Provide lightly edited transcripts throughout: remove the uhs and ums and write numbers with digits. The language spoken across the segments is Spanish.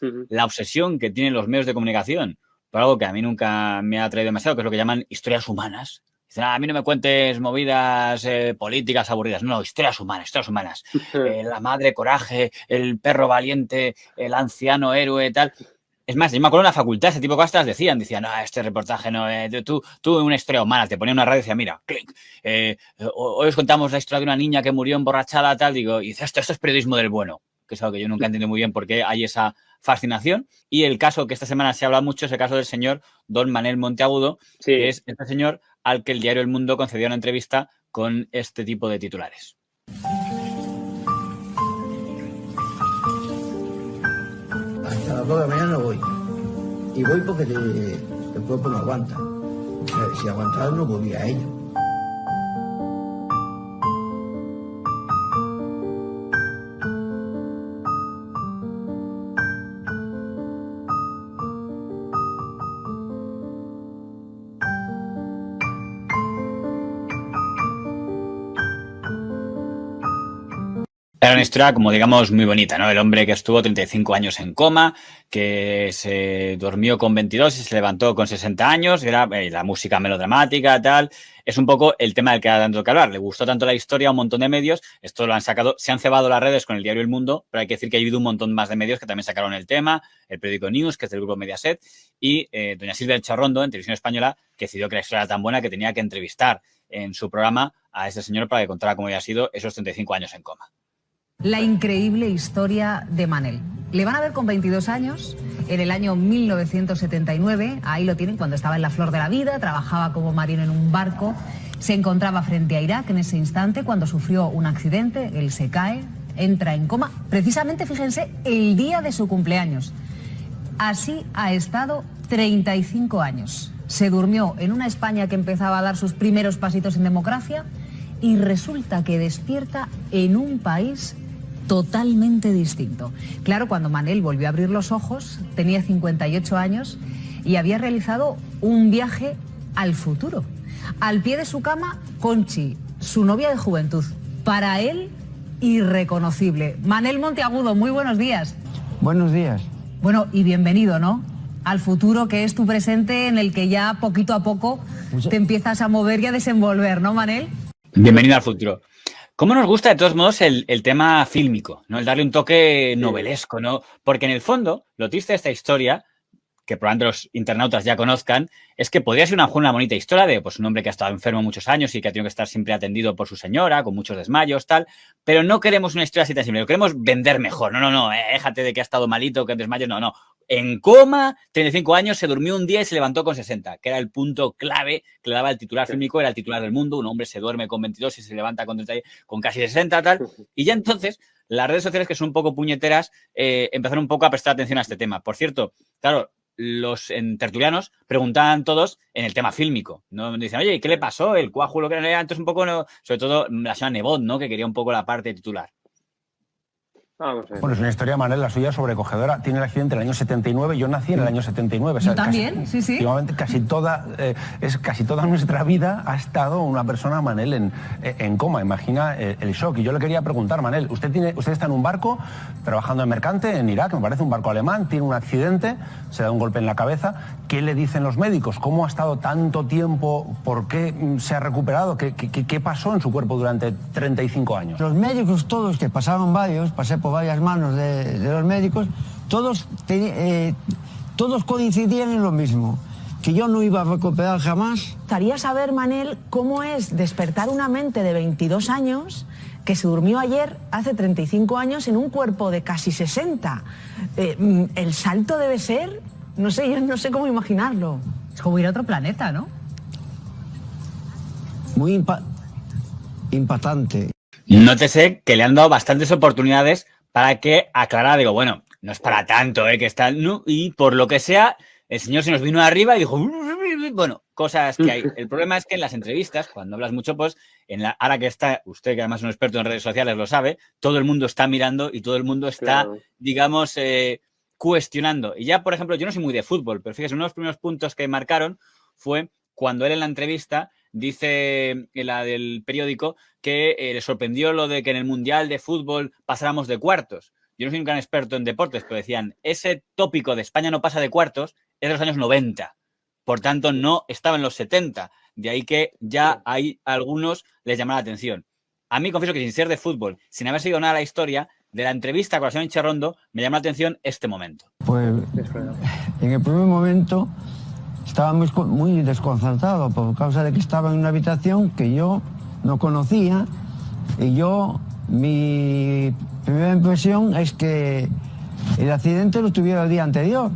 Ujú. la obsesión que tienen los medios de comunicación por algo que a mí nunca me ha atraído demasiado, que es lo que llaman historias humanas. Dicen, a mí no me cuentes movidas políticas aburridas. No, historias humanas, historias humanas. La madre coraje, el perro valiente, el anciano héroe, tal. Es más, yo me acuerdo en la facultad, ese tipo de cosas decían, no, este reportaje no, tú una historia humana, te ponía una radio y decía, mira, clic, hoy os contamos la historia de una niña que murió emborrachada, tal, digo, y dice, esto es periodismo del bueno, que es algo que yo nunca he entendido muy bien por qué hay esa fascinación. Y el caso que esta semana se habla mucho es el caso del señor Don Manel Monteagudo, Sí. que es este señor al que el diario El Mundo concedió una entrevista con este tipo de titulares. Hasta las 2 de la mañana no voy. Y voy porque el cuerpo no aguanta. O sea, si aguantara no volvía a ello. Era una historia, como digamos, muy bonita, ¿no? El hombre que estuvo 35 años en coma, que se durmió con 22 y se levantó con 60 años, era la música melodramática, tal. Es un poco el tema del que ha tanto que hablar. Le gustó tanto la historia a un montón de medios. Esto lo han sacado, se han cebado las redes con el diario El Mundo, pero hay que decir que ha habido un montón más de medios que también sacaron el tema, el periódico News, que es del grupo Mediaset, y doña Silvia Charrondo, en Televisión Española, que decidió que la historia era tan buena que tenía que entrevistar en su programa a ese señor para que contara cómo había sido esos 35 años en coma. La increíble historia de Manel. Le van a ver con 22 años, en el año 1979, ahí lo tienen, cuando estaba en la flor de la vida, trabajaba como marino en un barco, se encontraba frente a Irak en ese instante cuando sufrió un accidente, él se cae, entra en coma, precisamente, fíjense, el día de su cumpleaños. Así ha estado 35 años. Se durmió en una España que empezaba a dar sus primeros pasitos en democracia y resulta que despierta en un país totalmente distinto. Claro, cuando Manel volvió a abrir los ojos, tenía 58 años y había realizado un viaje al futuro. Al pie de su cama, Conchi, su novia de juventud. Para él, irreconocible. Manel Monteagudo, muy buenos días. Buenos días. Bueno, y bienvenido, ¿no? Al futuro, que es tu presente, en el que ya poquito a poco te empiezas a mover y a desenvolver, ¿no, Manel? Bienvenido al futuro. ¿Cómo nos gusta, de todos modos, el tema fílmico, ¿no? El darle un toque novelesco, ¿no? Porque en el fondo, lo triste de esta historia, que probablemente los internautas ya conozcan, es que podría ser una bonita historia de pues, un hombre que ha estado enfermo muchos años y que ha tenido que estar siempre atendido por su señora, con muchos desmayos, tal, pero no queremos una historia así tan simple, lo queremos vender mejor. No, déjate de que ha estado malito, que desmayos, no. En coma, 35 años, se durmió un día y se levantó con 60, que era el punto clave que le daba el titular fílmico, era el titular del Mundo. Un hombre se duerme con 22 y se levanta con casi 60, tal. Y ya entonces, las redes sociales, que son un poco puñeteras, empezaron un poco a prestar atención a este tema. Por cierto, claro, los tertulianos preguntaban todos en el tema fílmico, ¿no? Dicen, oye, ¿qué le pasó? El cuajo, lo que era antes un poco, ¿no? Sobre todo la señora Nebot, ¿no? Que quería un poco la parte titular. Vamos a ver. Bueno, es una historia, Manel, la suya sobrecogedora. Tiene el accidente en el año 79, yo nací en el año 79. O sea, Yo también, sí. Casi toda nuestra vida ha estado una persona, Manel, en coma. Imagina el shock. Y yo le quería preguntar, Manel, usted está en un barco trabajando en mercante en Irak, me parece un barco alemán, tiene un accidente, se da un golpe en la cabeza. ¿Qué le dicen los médicos? ¿Cómo ha estado tanto tiempo? ¿Por qué se ha recuperado? ¿Qué pasó en su cuerpo durante 35 años? Los médicos todos, que pasaban pasé por varias manos de los médicos, todos coincidían en lo mismo, que yo no iba a recuperar jamás. Me gustaría saber, Manel, cómo es despertar una mente de 22 años que se durmió ayer, hace 35 años, en un cuerpo de casi 60. El salto debe ser, no sé, yo no sé cómo imaginarlo. Es como ir a otro planeta, ¿no? Muy impactante. Nótese que le han dado bastantes oportunidades para que aclarara. Digo, bueno, no es para tanto, que está... No, y por lo que sea, el señor se nos vino arriba y dijo... Bueno, cosas que hay. El problema es que en las entrevistas, cuando hablas mucho, pues, ahora que está, usted que además es un experto en redes sociales lo sabe, todo el mundo está mirando y todo el mundo está, digamos, cuestionando. Y ya, por ejemplo, yo no soy muy de fútbol, pero fíjese, uno de los primeros puntos que marcaron fue cuando él en la entrevista dice, la del periódico, que le sorprendió lo de que en el Mundial de Fútbol pasáramos de cuartos. yo no soy un gran experto en deportes, pero decían, ese tópico de España no pasa de cuartos es de los años 90. Por tanto, no estaba en los 70. De ahí que ya hay algunos les llama la atención. A mí, confieso que sin ser de fútbol, sin haber seguido nada de la historia, de la entrevista con la señora Incherrondo, me llama la atención este momento. Pues en el primer momento estaba muy desconcertado por causa de que estaba en una habitación que yo no conocía y mi primera impresión es que el accidente lo tuviera el día anterior,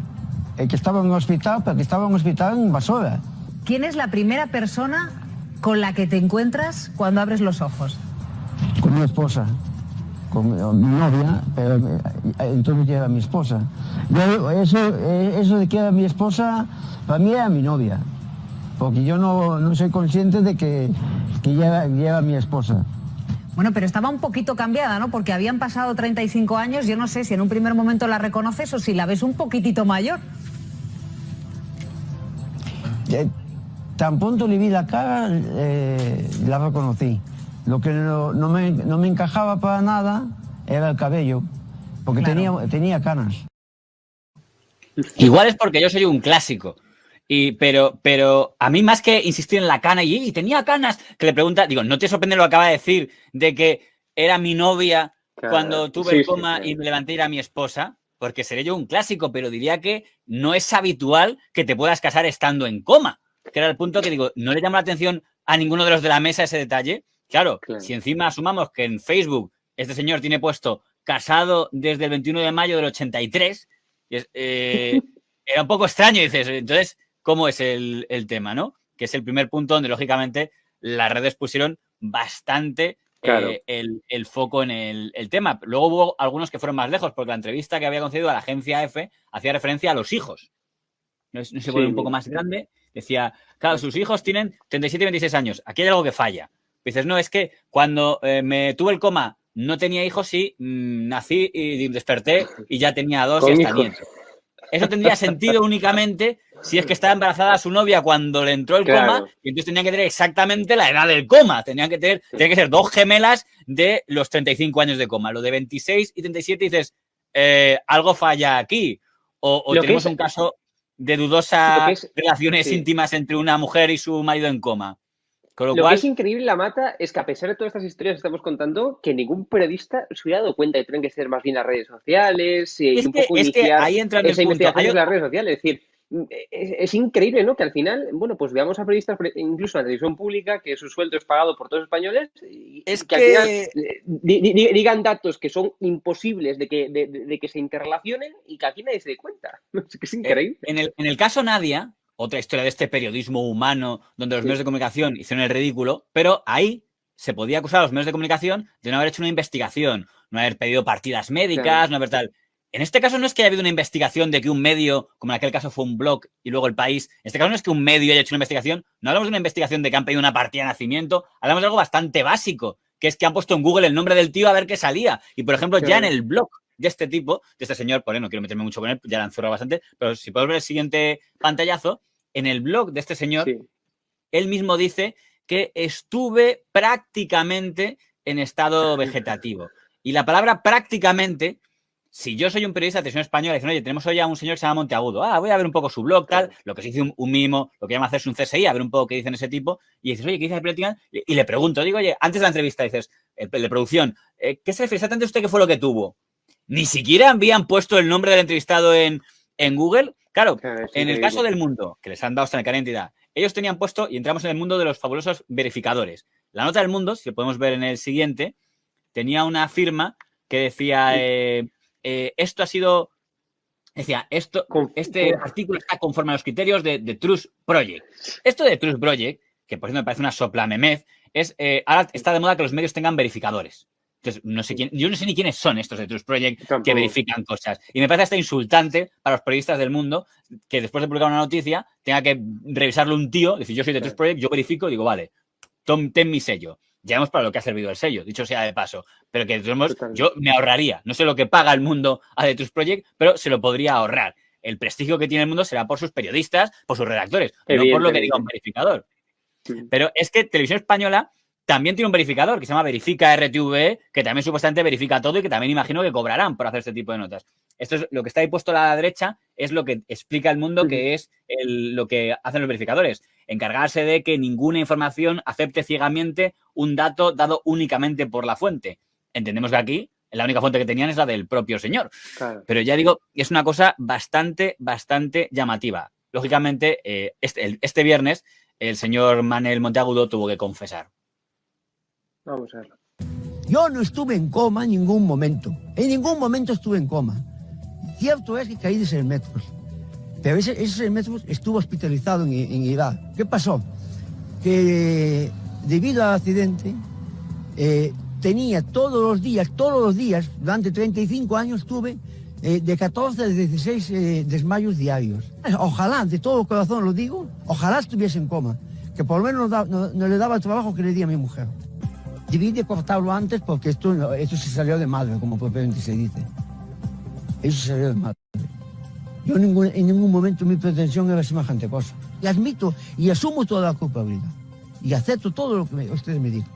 el que estaba en un hospital, pero que estaba en un hospital en Basora. ¿Quién es la primera persona con la que te encuentras cuando abres los ojos? Con una esposa, con mi novia, pero entonces ya era mi esposa. Eso de que era mi esposa, para mí era mi novia, porque yo no soy consciente de que ya era mi esposa. Bueno, pero estaba un poquito cambiada, ¿no? Porque habían pasado 35 años, yo no sé si en un primer momento la reconoces o si la ves un poquitito mayor. Tan pronto le vi la cara, la reconocí. Lo que no me encajaba para nada era el cabello, porque claro, tenía canas. Igual es porque yo soy un clásico. Pero a mí, más que insistir en la cana y tenía canas, que le pregunta, digo, ¿no te sorprende lo que acaba de decir de que era mi novia cuando tuve el coma y me levanté y era mi esposa? Porque seré yo un clásico, pero diría que no es habitual que te puedas casar estando en coma. Que era el punto que digo, ¿no le llama la atención a ninguno de los de la mesa ese detalle? Claro, si encima asumamos que en Facebook este señor tiene puesto casado desde el 21 de mayo del 83, era un poco extraño, dices, entonces, ¿cómo es el tema, no? Que es el primer punto donde, lógicamente, las redes pusieron bastante el foco en el tema. Luego hubo algunos que fueron más lejos, porque la entrevista que había concedido a la agencia EFE hacía referencia a los hijos. No se pone un poco más grande. Decía, claro, sus hijos tienen 37 y 26 años. Aquí hay algo que falla. Dices, no, es que cuando me tuve el coma no tenía hijos y nací y desperté y ya tenía 2 y hasta nietos. Eso tendría sentido únicamente si es que estaba embarazada su novia cuando le entró el coma y entonces tenían que tener exactamente la edad del coma. Tenían que ser 2 gemelas de los 35 años de coma. Lo de 26 y 37 dices, algo falla aquí. O tenemos un caso de dudosas relaciones íntimas entre una mujer y su marido en coma. Con lo cual, que es increíble, la Mata, es que a pesar de todas estas historias que estamos contando, que ningún periodista se hubiera dado cuenta que tienen que ser más bien las redes sociales y un poco iniciar ahí entra esa investigación en las redes sociales. Es decir, es increíble, ¿no? Que al final, bueno, pues veamos a periodistas, incluso en la televisión pública, que su sueldo es pagado por todos los españoles, y que al final digan datos que son imposibles de que se interrelacionen y que aquí nadie se dé cuenta. Es que es increíble. En el caso Nadia, otra historia de este periodismo humano donde los medios de comunicación hicieron el ridículo, pero ahí se podía acusar a los medios de comunicación de no haber hecho una investigación, no haber pedido partidas médicas, no haber tal. En este caso no es que haya habido una investigación de que un medio, como en aquel caso fue un blog y luego El País, en este caso no es que un medio haya hecho una investigación, no hablamos de una investigación de que han pedido una partida de nacimiento, hablamos de algo bastante básico, que es que han puesto en Google el nombre del tío a ver qué salía. Y, por ejemplo, ya en el blog de este tipo, de este señor, por ahí no quiero meterme mucho con él, ya la han cerrado bastante, pero si podemos ver el siguiente pantallazo, en el blog de este señor, él mismo dice que estuve prácticamente en estado vegetativo. Y la palabra prácticamente, si yo soy un periodista de televisión española y dicen, oye, tenemos hoy a un señor que se llama Monteagudo, voy a ver un poco su blog, tal, lo que se dice un mínimo, lo que llama hacerse un CSI, a ver un poco qué dicen ese tipo, y dices, oye, ¿qué dice de política? Y le pregunto, digo, oye, antes de la entrevista dices, el de producción, ¿qué se refiere exactamente usted qué fue lo que tuvo? Ni siquiera habían puesto el nombre del entrevistado en Google. Claro, en el caso del Mundo, que les han dado hasta en la identidad, ellos tenían puesto, y entramos en el mundo de los fabulosos verificadores. La nota del Mundo, si lo podemos ver en el siguiente, tenía una firma que decía, esto ha sido, decía, este artículo está conforme a los criterios de Trust Project. Esto de Trust Project, que por cierto me parece una soplamemez, es, ahora está de moda que los medios tengan verificadores. Entonces, yo no sé ni quiénes son estos de Trust Project que verifican cosas. Y me parece hasta insultante para los periodistas del Mundo que después de publicar una noticia tenga que revisarlo un tío, decir, yo soy de Trust Project, yo verifico, digo, vale, ten mi sello. Ya vemos para lo que ha servido el sello, dicho sea de paso. Pero que yo me ahorraría. No sé lo que paga el Mundo a The Trust Project, pero se lo podría ahorrar. El prestigio que tiene el Mundo será por sus periodistas, por sus redactores, no por lo que diga un verificador. Pero es que Televisión Española también tiene un verificador que se llama Verifica RTV, que también supuestamente verifica todo y que también imagino que cobrarán por hacer este tipo de notas. Esto es lo que está ahí puesto a la derecha, es lo que explica el mundo, que es lo que hacen los verificadores. Encargarse de que ninguna información acepte ciegamente un dato dado únicamente por la fuente. Entendemos que aquí la única fuente que tenían es la del propio señor. Claro. Pero ya digo, es una cosa bastante llamativa. Lógicamente, este viernes el señor Manel Monteagudo tuvo que confesar. Vamos a verlo. Yo no estuve en coma en ningún momento. En ningún momento estuve en coma. Cierto es que caí de 6 metros. Pero ese 6 metros estuvo hospitalizado en Irak. ¿Qué pasó? Que debido al accidente, tenía todos los días, durante 35 años tuve de 14 a 16 desmayos diarios. Ojalá, de todo corazón lo digo, ojalá estuviese en coma. Que por lo menos no le daba el trabajo que le di a mi mujer. Debí de cortarlo antes porque esto se salió de madre, como propiamente se dice. Eso se salió de madre. Yo en ningún momento mi pretensión era semejante cosa. Y admito y asumo toda la culpabilidad. Y acepto todo lo que ustedes me digan.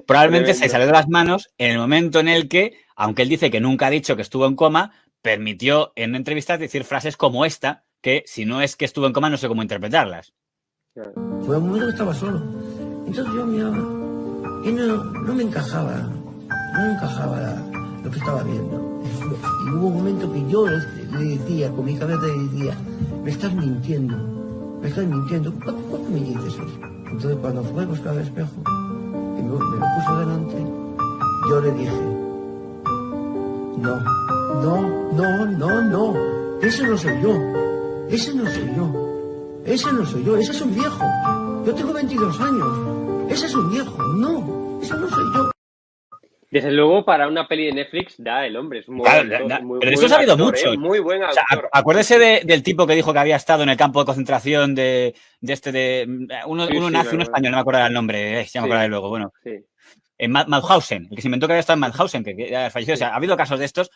Probablemente se salió de las manos en el momento en el que, aunque él dice que nunca ha dicho que estuvo en coma, permitió en entrevistas decir frases como esta, que si no es que estuvo en coma no sé cómo interpretarlas. Fue un momento que estaba solo. Entonces yo miraba y no me encajaba lo que estaba viendo. Y hubo un momento que yo le decía, con mi cabeza le decía, me estás mintiendo. ¿Por qué me dices eso? Entonces cuando fue a buscar el espejo y me lo puso delante, yo le dije, no, ese no soy yo, ese es un viejo. Yo tengo 22 años, ese es un viejo, no, ese no soy yo. Desde luego, para una peli de Netflix da el hombre. Es muy pero eso ha habido mucho. Muy buen actor. O sea, acuérdese del tipo que dijo que había estado en el campo de concentración uno nazi, uno español, no me acuerdo el nombre, ya me acordaré luego. Bueno, en Mauthausen, el que se inventó que había estado en Mauthausen, que ya falleció. O sea, ha habido casos de estos.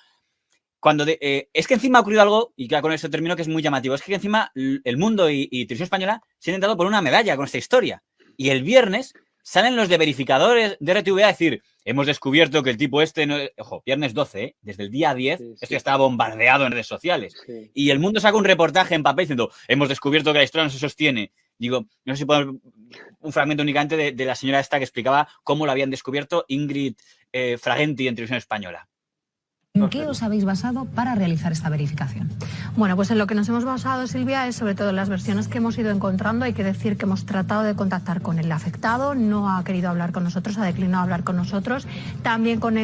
Es que encima ha ocurrido algo, y ya con eso termino, que es muy llamativo. Es que encima el mundo y Televisión Española se han intentado por una medalla con esta historia. Y el viernes salen los de verificadores de RTV a decir, hemos descubierto que el tipo ojo, viernes 12, desde el día 10, esto ya estaba bombardeado en redes sociales. Sí. Y el mundo saca un reportaje en papel diciendo, hemos descubierto que la historia no se sostiene. Digo, no sé si puedo un fragmento únicamente de la señora esta que explicaba cómo lo habían descubierto, Ingrid Fragenti, en Televisión Española. ¿En qué os habéis basado para realizar esta verificación? Bueno, pues en lo que nos hemos basado, Silvia, es sobre todo en las versiones que hemos ido encontrando. Hay que decir que hemos tratado de contactar con el afectado, no ha querido hablar con nosotros, ha declinado hablar con nosotros. También con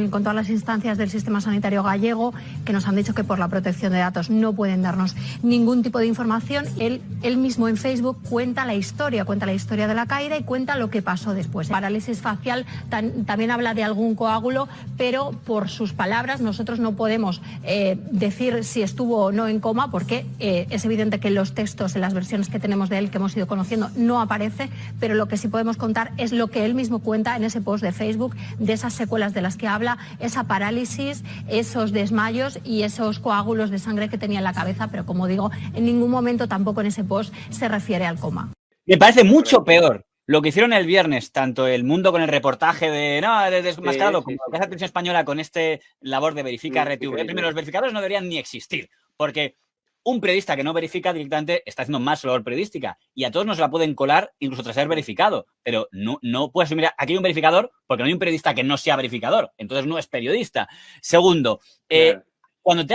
todas las instancias del sistema sanitario gallego, que nos han dicho que por la protección de datos no pueden darnos ningún tipo de información. Él mismo en Facebook cuenta la historia de la caída y cuenta lo que pasó después. Parálisis facial, también habla de algún coágulo, pero por sus palabras nosotros no podemos decir si estuvo o no en coma, porque es evidente que en los textos, en las versiones que tenemos de él, que hemos ido conociendo, no aparece, pero lo que sí podemos contar es lo que él mismo cuenta en ese post de Facebook, de esas secuelas de las que habla, esa parálisis, esos desmayos y esos coágulos de sangre que tenía en la cabeza, pero como digo, en ningún momento tampoco en ese post se refiere al coma. Me parece mucho peor lo que hicieron el viernes, tanto El Mundo con el reportaje de desmascarado, como la Televisión Española con labor de Verifica RTV. Primero, los verificadores no deberían ni existir, porque un periodista que no verifica directamente está haciendo más labor periodística y a todos nos la pueden colar incluso tras ser verificado, pero no puedes asumir, aquí hay un verificador porque no hay un periodista que no sea verificador, entonces no es periodista. Segundo, cuando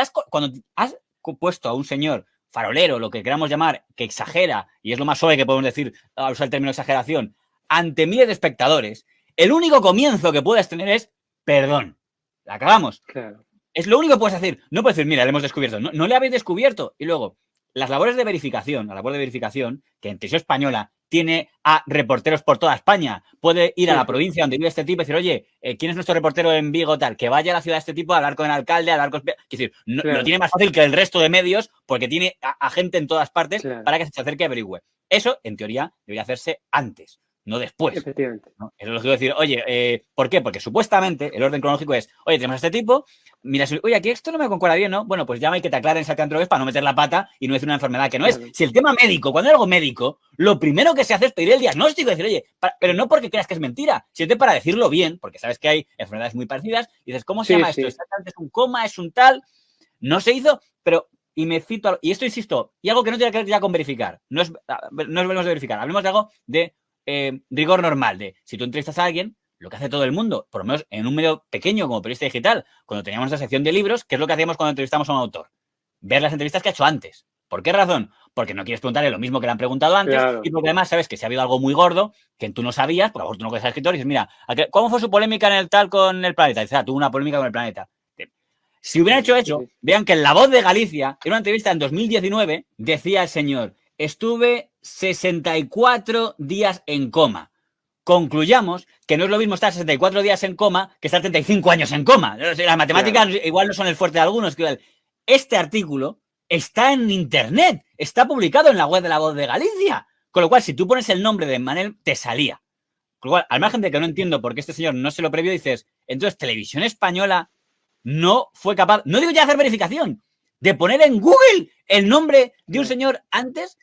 has puesto a un señor farolero, lo que queramos llamar, que exagera, y es lo más suave que podemos decir al usar el término exageración, ante miles de espectadores, el único comienzo que puedes tener es perdón. La acabamos. Claro. Es lo único que puedes decir. No puedes decir, mira, le hemos descubierto. No le habéis descubierto. Y luego, las labores de verificación, la labor de verificación, que en Televisión Española tiene a reporteros por toda España. Puede ir a la provincia donde vive este tipo y decir, oye, ¿quién es nuestro reportero en Vigo tal? Que vaya a la ciudad de este tipo a hablar con el alcalde, a hablar con... Es decir, lo tiene más fácil que el resto de medios porque tiene a gente en todas partes para que se acerque y averigüe. Eso, en teoría, debería hacerse antes. no después. Efectivamente. ¿No? Eso es lo que quiero decir. Oye, ¿por qué? Porque supuestamente el orden cronológico es, oye, tenemos a este tipo, mira, oye, aquí esto no me concuerda bien, ¿no? Bueno, pues llama y que te aclaren exactamente lo que es para no meter la pata y no decir una enfermedad que no es. Si el tema médico, cuando hay algo médico, lo primero que se hace es pedir el diagnóstico y decir, oye, pero no porque creas que es mentira, sino para decirlo bien, porque sabes que hay enfermedades muy parecidas y dices, ¿cómo se llama esto? Exactamente, es un coma, es un tal, no se hizo, pero... Y me cito, y esto insisto, y algo que no tiene que ver ya con verificar, no hablemos de verificar, hablemos de algo de rigor normal, de si tú entrevistas a alguien, lo que hace todo el mundo, por lo menos en un medio pequeño como periodista digital, cuando teníamos la sección de libros, ¿qué es lo que hacíamos cuando entrevistamos a un autor? Ver las entrevistas que ha hecho antes. ¿Por qué razón? Porque no quieres preguntarle lo mismo que le han preguntado antes, claro. Y porque además sabes que si ha habido algo muy gordo que tú no sabías, por favor tú no puedes ser escritor y dices, mira, ¿cómo fue su polémica en el tal con el Planeta? Y dices, tuvo una polémica con el Planeta. Si hubieran hecho, vean que en La Voz de Galicia, en una entrevista en 2019, decía el señor, estuve 64 días en coma. Concluyamos que no es lo mismo estar 64 días en coma que estar 35 años en coma. Las matemáticas igual no son el fuerte de algunos. Este artículo está en internet, está publicado en la web de La Voz de Galicia. Con lo cual, si tú pones el nombre de Manel, te salía. Con lo cual, al margen de que no entiendo por qué este señor no se lo previó, dices, entonces, Televisión Española no fue capaz, no digo ya hacer verificación, de poner en Google el nombre de un señor antes